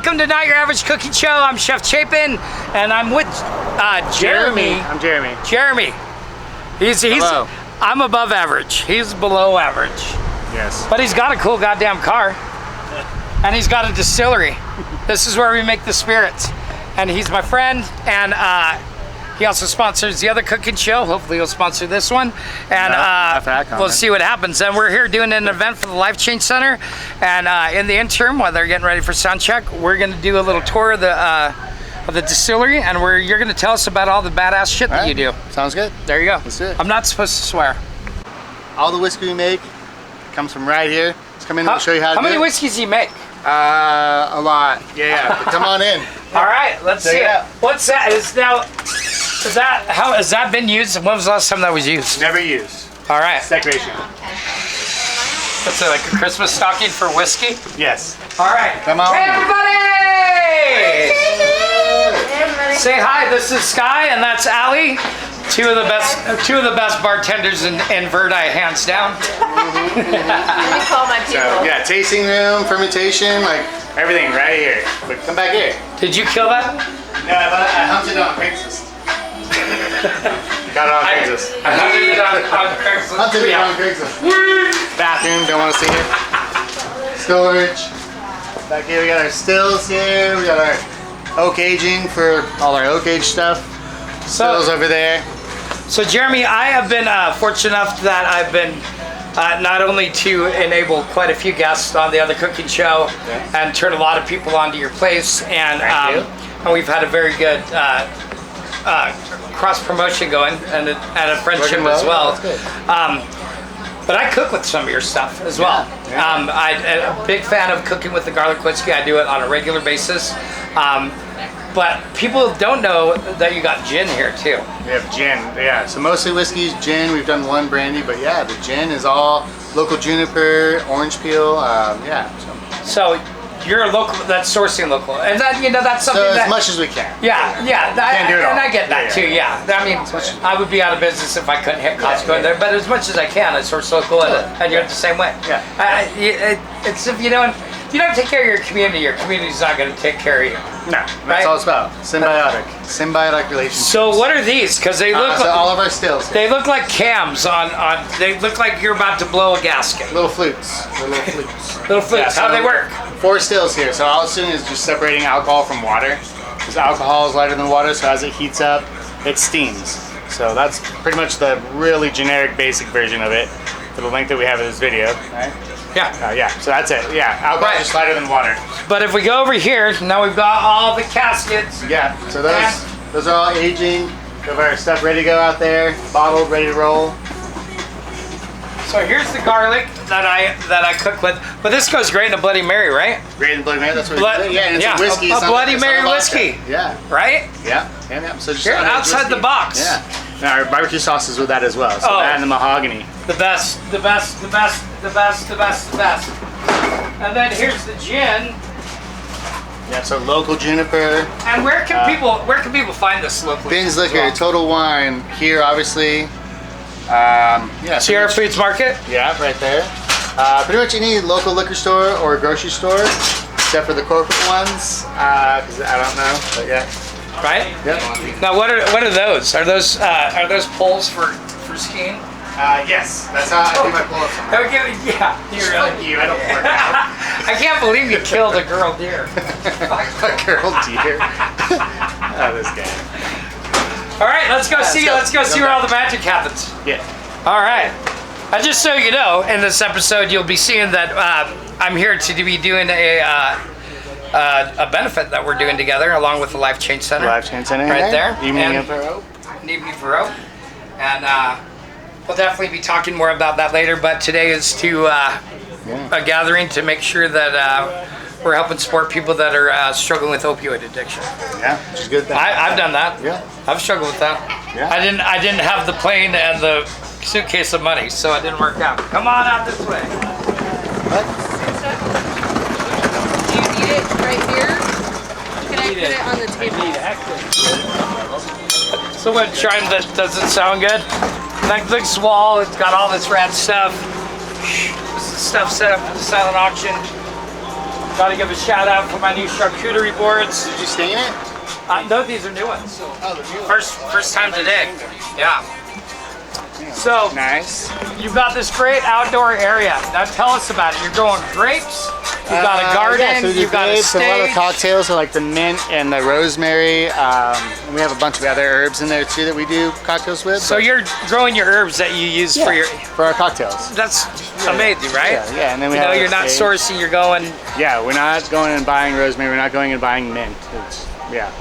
welcome to Not Your Average Cooking Show. I'm Chef Chapin, and I'm with Jeremy. I'm Jeremy. Jeremy. He's I'm above average. He's below average. Yes. But he's got a cool goddamn car. And he's got a distillery. This is where we make the spirits. And he's my friend, and he also sponsors the other cooking show. Hopefully he'll sponsor this one. And we'll see what happens. And we're here doing an event for the Life Change Center. And in the interim, while they're getting ready for sound check, we're gonna do a little tour of the distillery, and you're gonna tell us about all the badass shit that you do. Sounds good. There you go. Let's do it. I'm not supposed to swear. All the whiskey we make comes from right here. Let's come in and we'll show you how to do it. How many whiskeys do you make? A lot. Yeah. Come on in. All right, let's see it. What's that? How has that been used? When was the last time that was used? Never used. All right. It's decoration. What's it, like a Christmas stocking for whiskey? Yes. All right. Come on. Hey, everybody! Say hi. This is Sky, and that's Allie. Two of the best bartenders in Verdi, hands down. Let me call my people. So yeah, tasting room, fermentation, like everything right here. But come back here. Did you kill that? No, I hunted it on Craigslist. Got it on Craigslist. I hunted it on Craigslist. Hunted it on Craigslist. Bathroom, don't want to see it. Storage. Back here we got our stills here. We got our oak aging for all our oak age stuff. Stills over there. So Jeremy, I have been fortunate enough that I've been not only to enable quite a few guests on the other cooking show and turn a lot of people onto your place, and we've had a very good cross promotion going and a friendship as well. But I cook with some of your stuff as well. I'm a big fan of cooking with the garlic whiskey. I do it on a regular basis. But people don't know that you got gin here too. We have gin, yeah. So mostly whiskeys, gin. We've done one brandy, but yeah, the gin is all local juniper, orange peel, yeah. So you're a local, that's sourcing local, and that that's something so that. as much as we can. Yeah. I get that too. Yeah. I mean, I would be out of business if I couldn't hit Costco in there. But as much as I can, I source local, and you're the same way. Yeah. It's if you don't take care of your community's not going to take care of you. No, that's all it's about. Symbiotic relationship. So what are these? Because they look like all of our stills. They look like cams on. They look like you're about to blow a gasket. Little flutes. Little flutes. Yeah, How do they work? 4 stills here. So all it's doing is just separating alcohol from water. Because alcohol is lighter than water, so as it heats up, it steams. So that's pretty much the really generic, basic version of it. For the link that we have in this video, right? Yeah. Yeah. So that's it. Yeah. Alcohol is just lighter than water. But if we go over here, now we've got all the caskets. Yeah. So those are all aging. We have our stuff ready to go out there, bottled, ready to roll. So here's the garlic that I cook with. But this goes great in a Bloody Mary, right? Great in Bloody Mary. That's what we do. Yeah. And it's a whiskey. A Bloody Mary whiskey. Yeah. Right? Yeah. So just outside the box. Yeah. Now our barbecue sauce is with that as well. So that and the mahogany. The best. And then here's the gin. Yeah, so local juniper. And where can people find this locally? Bin's Liquor, Total Wine here, obviously. Yeah. Sierra Foods Market. Yeah, right there. Pretty much any local liquor store or grocery store, except for the corporate ones. Because I don't know, but yeah. Right? Yep. Now, what are those? Are those poles for skiing? Yes, that's how I do my pull-ups. Okay, yeah. Fuck you, I don't work out. I can't believe you killed a girl deer. A girl deer? Oh, this guy. All right, let's go see where all the magic happens. Yeah. All right. And just so you know, in this episode, you'll be seeing that I'm here to be doing a benefit that we're doing together, along with the Life Change Center. Life Change Center. Right there. Evening for Hope. Evening for Hope. And we'll definitely be talking more about that later, but today is a gathering to make sure that we're helping support people that are struggling with opioid addiction. Yeah, which is good. I've done that. Yeah. I've struggled with that. Yeah. I didn't have the plane and the suitcase of money, so it didn't work out. Come on out this way. What? Do you need it right here? Can I put it on the table? Someone trying that doesn't sound good. This wall, it's got all this rad stuff. This is stuff set up for the silent auction. Gotta give a shout out for my new charcuterie boards. Did you stain it? No, these are new ones. Oh, the new one. First time today. Yeah. So Nice. you've got this great outdoor area. Now tell us about it. You're growing grapes. You've got a garden. Yeah, so we do You've got a grapes, a lot of stage. cocktails, so like the mint and the rosemary. And we have a bunch of other herbs in there too that we do cocktails with. So you're growing your herbs that you use for your. for our cocktails. That's amazing, right? Yeah, and then we You know, have a you're not stage. sourcing. You're going. Yeah, we're not going and buying rosemary. We're not going and buying mint. It's, yeah.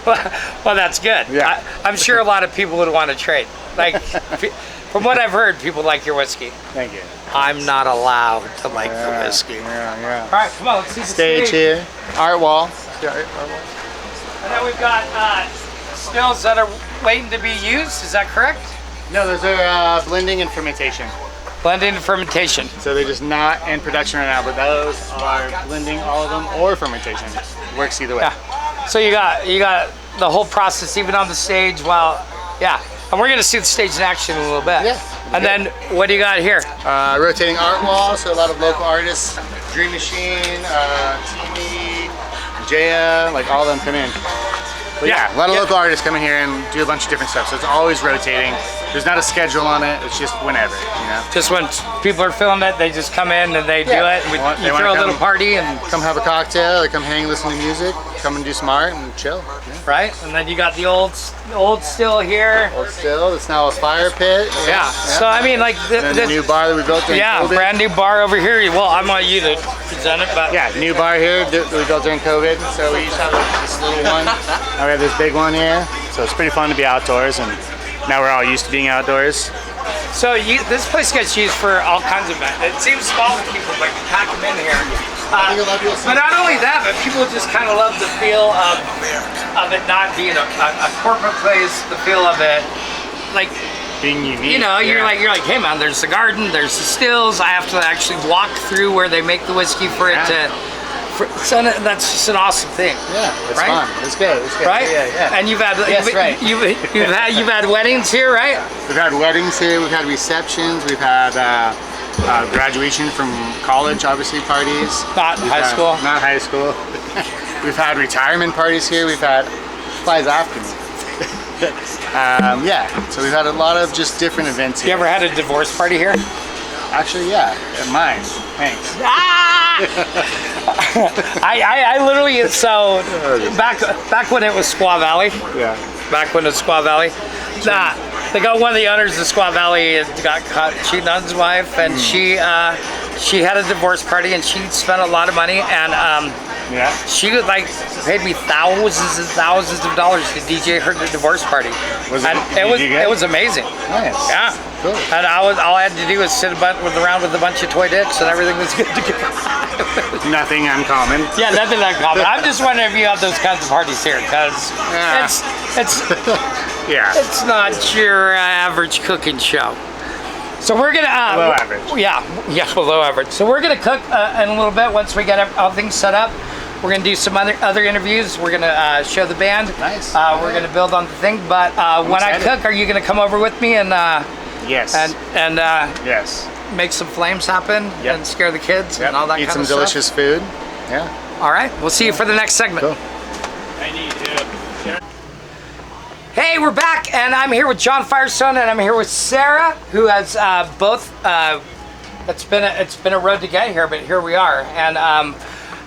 Well, that's good. Yeah. I'm sure a lot of people would want to trade. Like, from what I've heard, people like your whiskey. Thank you. I'm not allowed to like the whiskey. Yeah. All right, come on, let's see the Stage here, art wall. Yeah, art wall. And then we've got stills that are waiting to be used. Is that correct? No, those are blending and fermentation. Blending and fermentation. So they're just not in production right now, but those are blending, all of them, or fermentation. Works either way. Yeah. So you got the whole process even on the stage. While, yeah. And we're gonna see the stage in action in a little bit. Yeah. And then what do you got here? Rotating art wall, so a lot of local artists, Dream Machine, TV, Jaya, like all of them come in. But yeah, a lot of local artists come in here and do a bunch of different stuff. So it's always rotating. There's not a schedule on it. It's just whenever, you know. Just when people are feeling it, they just come in and they do it. And They you wanna throw a come- little party and Come have a cocktail, they come hang, listen to music, come and do some art and chill. Yeah. right. And then you got the old still here. Hold still, it's now a fire pit. Yeah. So I mean, like And then the new bar that we built during yeah, COVID. brand new bar over here. Well, I want you to present it, but Yeah, new bar here that we built during COVID. So we used to have this little one. Now we have this big one here. So it's pretty fun to be outdoors, and now we're all used to being outdoors. So this place gets used for all kinds of events. It seems small to people, but you pack them in here. think a lot of people see- But not only that, but people just kind of love the feel of it not being a corporate place. The feel of it, like Being unique. you know, you're yeah. like, hey man, there's the garden, there's the stills. I have to actually walk through where they make the whiskey for it to. So that's just an awesome thing. Yeah, it's right? fun. It's good. It's good. Right? Yeah. And you've had Yes, right. you've had weddings here, right? We've had weddings here. We've had receptions. We've had graduation from college, obviously parties. Not We've high had- school. Not high school. We've had retirement parties here. We've had flies after me. Yeah. So we've had a lot of just different events You here. ever had a divorce party here? Actually, yeah. Mine. Thanks. I literally so back when it was Squaw Valley. Yeah. Back when it was Squaw Valley. They got one of the owners of Squaw Valley and got caught cheating on his wife, and she had a divorce party, and she spent a lot of money, and Yeah. she would like paid me thousands and thousands of dollars to DJ her divorce party. Was it- And did you get it was amazing. Nice. Yeah. Cool. And all I had to do was sit around with a bunch of toy dicks, and everything was good to go. Nothing uncommon. Yeah, nothing that common. I'm just wondering if you have those kinds of parties here, because Yeah. Yeah. it's not your average cooking show. So we're gonna Below average. Yeah, below average. So we're gonna cook in a little bit once we get everything set up. We're gonna do some other interviews. We're gonna show the band. Nice. We're gonna build on the thing. But when I excited. cook, are you gonna come over with me and Yes. Yes. make some flames happen Yep. and scare the kids and all that Eat kind some of stuff? delicious food. Yeah. All right, we'll see you for the next segment. Cool. Hey, we're back, and I'm here with John Firestone, and I'm here with Sarah, who has both. It's been a road to get here, but here we are, and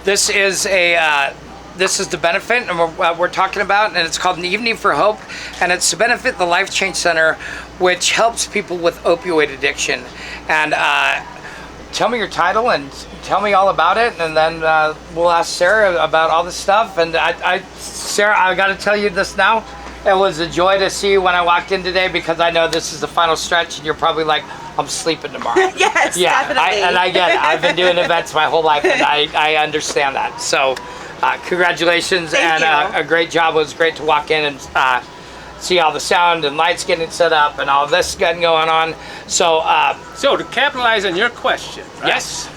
this is the benefit, and we're talking about, and it's called An Evening for Hope, and it's to benefit the Life Change Center, which helps people with opioid addiction. And tell me your title and tell me all about it, and then we'll ask Sarah about all this stuff. And Sarah, I got to tell you this now. It was a joy to see you when I walked in today, because I know this is the final stretch, and you're probably like, I'm sleeping tomorrow. Yes, definitely. I get it. I've been doing events my whole life, and I understand that. So, congratulations. Thank and you. a great job. It was great to walk in and see all the sound and lights getting set up and all this getting going on. So, So to capitalize on your question, right? yes.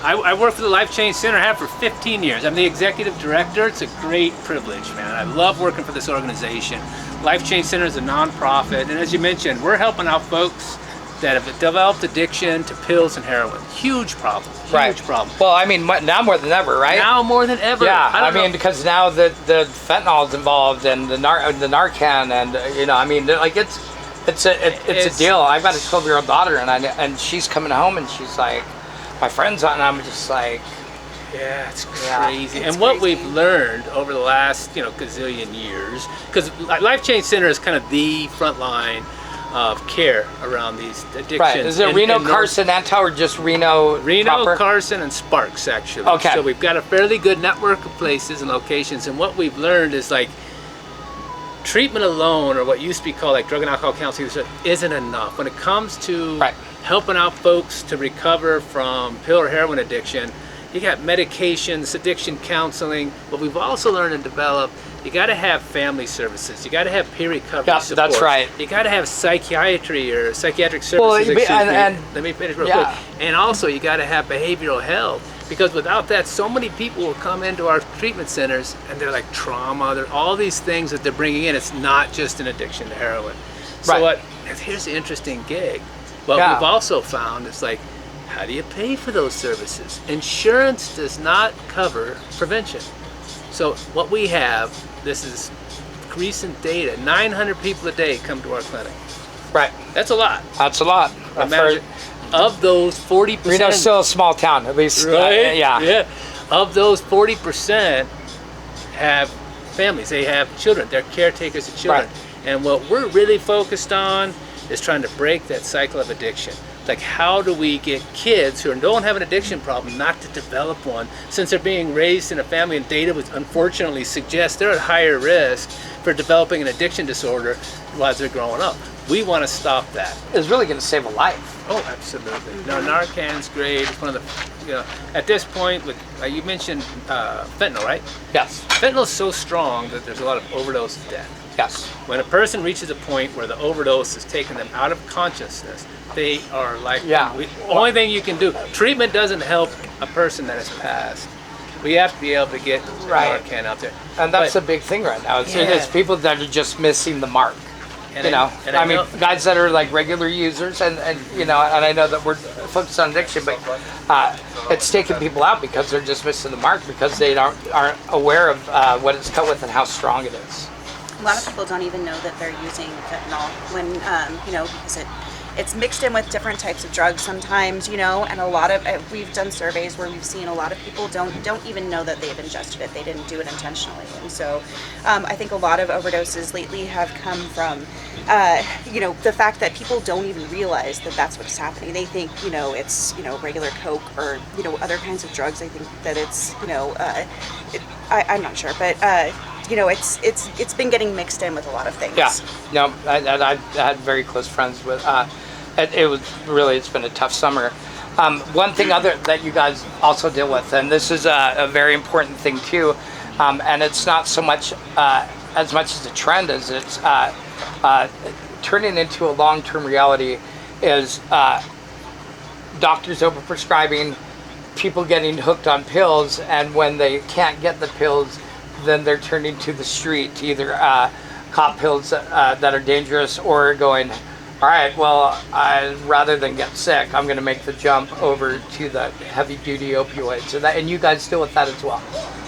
I work for the Life Change Center, have for 15 years. I'm the executive director. It's a great privilege, man. I love working for this organization. Life Change Center is a nonprofit, and as you mentioned, we're helping out folks that have developed addiction to pills and heroin. Huge problem. Huge problem. Well, I mean, now more than ever, right? Now more than ever. Yeah, I mean, don't know. because now the fentanyl is involved and the Narcan, and I mean, like it's a deal. I've got a 12-year-old daughter, and she's coming home, and she's like, my friend's on, and I'm just like, yeah, it's crazy. And what we've learned over the last, gazillion years, because Life Change Center is kind of the front line of care around these addictions. Right. Is it Reno, Carson, Anto, or just Reno proper? Carson, and Sparks, actually. Okay. So we've got a fairly good network of places and locations, and what we've learned is like treatment alone, or what used to be called like drug and alcohol counseling, isn't enough. When it comes to helping out folks to recover from pill or heroin addiction, you got medications, addiction counseling, but we've also learned and developed, you got to have family services. You got to have peer recovery support. That's right. You got to have psychiatry or psychiatric services. Let me finish real quick. And also, you got to have behavioral health, because without that, so many people will come into our treatment centers and they're like trauma. They're all these things that they're bringing in. It's not just an addiction to heroin. So here's the interesting gig. What we've also found is like, how do you pay for those services? Insurance does not cover prevention. So what we have, this is recent data, 900 people a day come to our clinic. Right. That's a lot. That's a lot. Imagine, of those 40%. Reno's still a small town, at least. Right? Yeah. Of those 40% have families. They have children. They're caretakers of children. Right. And what we're really focused on is trying to break that cycle of addiction. Like, how do we get kids who don't have an addiction problem not to develop one, since they're being raised in a family, and data would unfortunately suggest they're at higher risk for developing an addiction disorder while they're growing up. We want to stop that. It's really going to save a life. Oh, absolutely. No, Narcan's great. It's one of the, at this point, with you mentioned fentanyl, right? Yes. Fentanyl is so strong that there's a lot of overdose death. Yes. When a person reaches a point where the overdose has taken them out of consciousness, they are like, only thing you can do. Treatment doesn't help a person that has passed. We have to be able to get Narcan out there. And that's a big thing right now. It's people that are just missing the mark. I mean, guys that are like regular users, and I know that we're focused on addiction, but it's taking people out because they're just missing the mark, because they aren't aware of what it's cut with and how strong it is. A lot of people don't even know that they're using fentanyl when, because it's mixed in with different types of drugs sometimes, and a lot of, we've done surveys where we've seen a lot of people don't even know that they've ingested it. They didn't do it intentionally. And so I think a lot of overdoses lately have come from, the fact that people don't even realize that that's what's happening. They think, it's, regular Coke or, other kinds of drugs. I think that it's, I'm not sure, but it's been getting mixed in with a lot of things. Yeah, no, I had very close friends with. It's been a tough summer. One thing that you guys also deal with, and this is a very important thing too, and it's not so much as much as a trend as it's turning into a long-term reality, is doctors overprescribing, people getting hooked on pills, and when they can't get the pills, then they're turning to the street to either cop pills that are dangerous, or going, all right, well, rather than get sick, I'm going to make the jump over to the heavy-duty opioids. And you guys deal with that as well.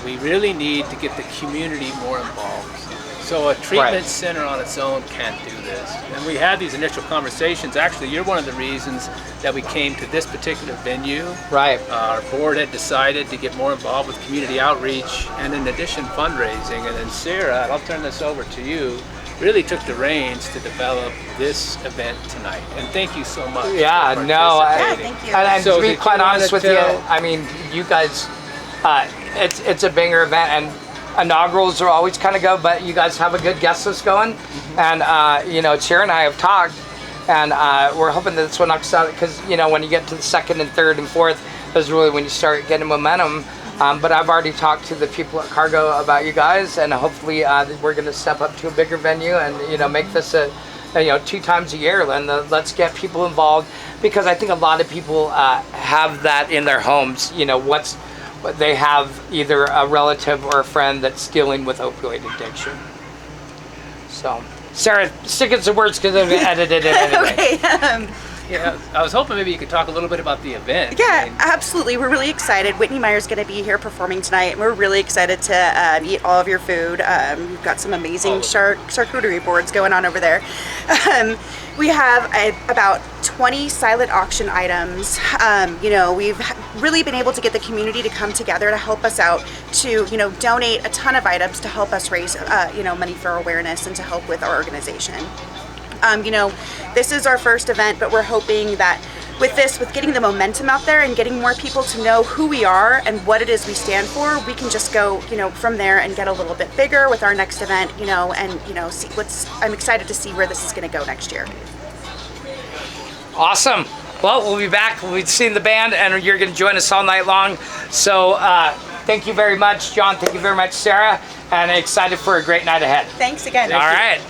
We really need to get the community more involved. So a treatment center on its own can't do this. And we had these initial conversations. Actually, you're one of the reasons that we came to this particular venue. Right. Our board had decided to get more involved with community outreach and, in addition, fundraising. And then Sarah, I'll turn this over to you, really took the reins to develop this event tonight. And thank you so much. Yeah, for thank you. And to be quite honest with you, I mean, you guys, it's a banger event, and inaugurals are always kind of go, but you guys have a good guest list going. And Chair and I have talked, and we're hoping that this one knocks out, because when you get to the second and third and fourth is really when you start getting momentum. But I've already talked to the people at Cargo about you guys, and hopefully we're going to step up to a bigger venue and make this a 2 times a year. And let's get people involved, because I think a lot of people have that in their homes. They have either a relative or a friend that's dealing with opioid addiction. So, Sarah, stick in some words, because I'm going to edit it in anyway. Okay. Yeah, I was hoping maybe you could talk a little bit about the event. Yeah, absolutely. We're really excited. Whitney Meyer's going to be here performing tonight, and we're really excited to eat all of your food. We've got some amazing charcuterie boards going on over there. We have about 20 silent auction items. We've really been able to get the community to come together to help us out to, donate a ton of items to help us raise, money for awareness and to help with our organization. This is our first event, but we're hoping that with getting the momentum out there and getting more people to know who we are and what it is we stand for, we can just go, from there and get a little bit bigger with our next event, I'm excited to see where this is going to go next year. Awesome. Well, we'll be back. We'll be seeing the band, and you're going to join us all night long. So thank you very much, John. Thank you very much, Sarah. And excited for a great night ahead. Thanks again. All right.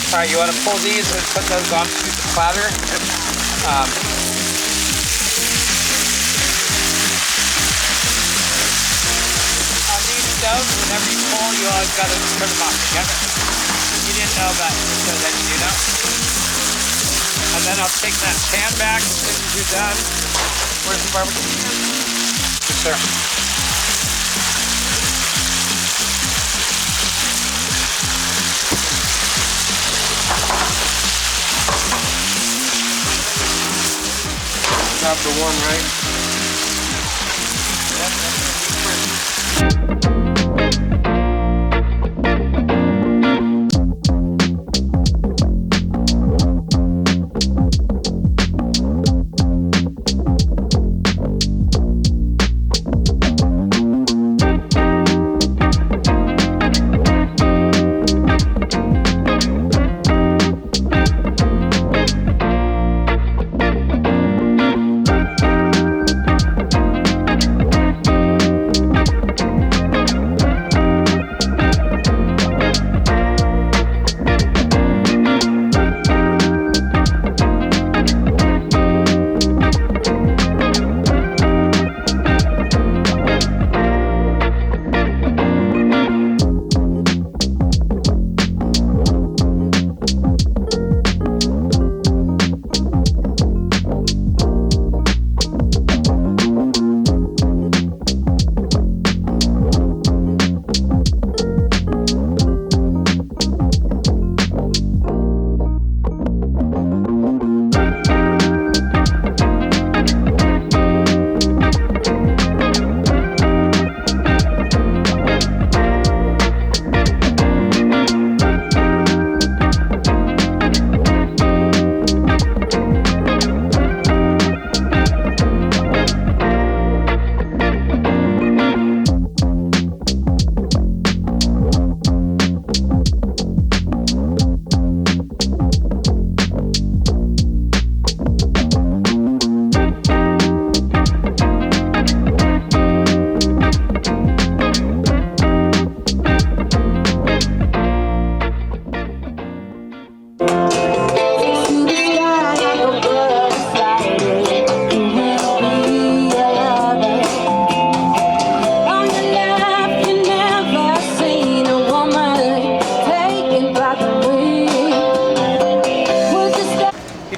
All right, you want to pull these and put those onto the platter. On these stoves, whenever you pull, you always got to turn them off together. You didn't know that, so that you do know. And then I'll take that pan back as soon as you're done. Where's the barbecue pan? Yes, sir. Grab the one, right?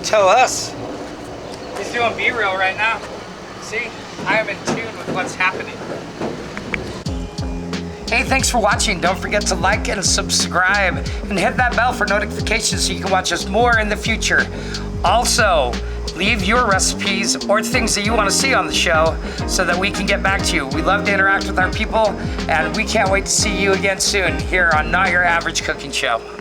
Tell us. He's doing B-reel right now. See, I am in tune with what's happening. Hey, thanks for watching. Don't forget to like and subscribe and hit that bell for notifications so you can watch us more in the future. Also, leave your recipes or things that you want to see on the show so that we can get back to you. We love to interact with our people, and we can't wait to see you again soon here on Not Your Average Cooking Show.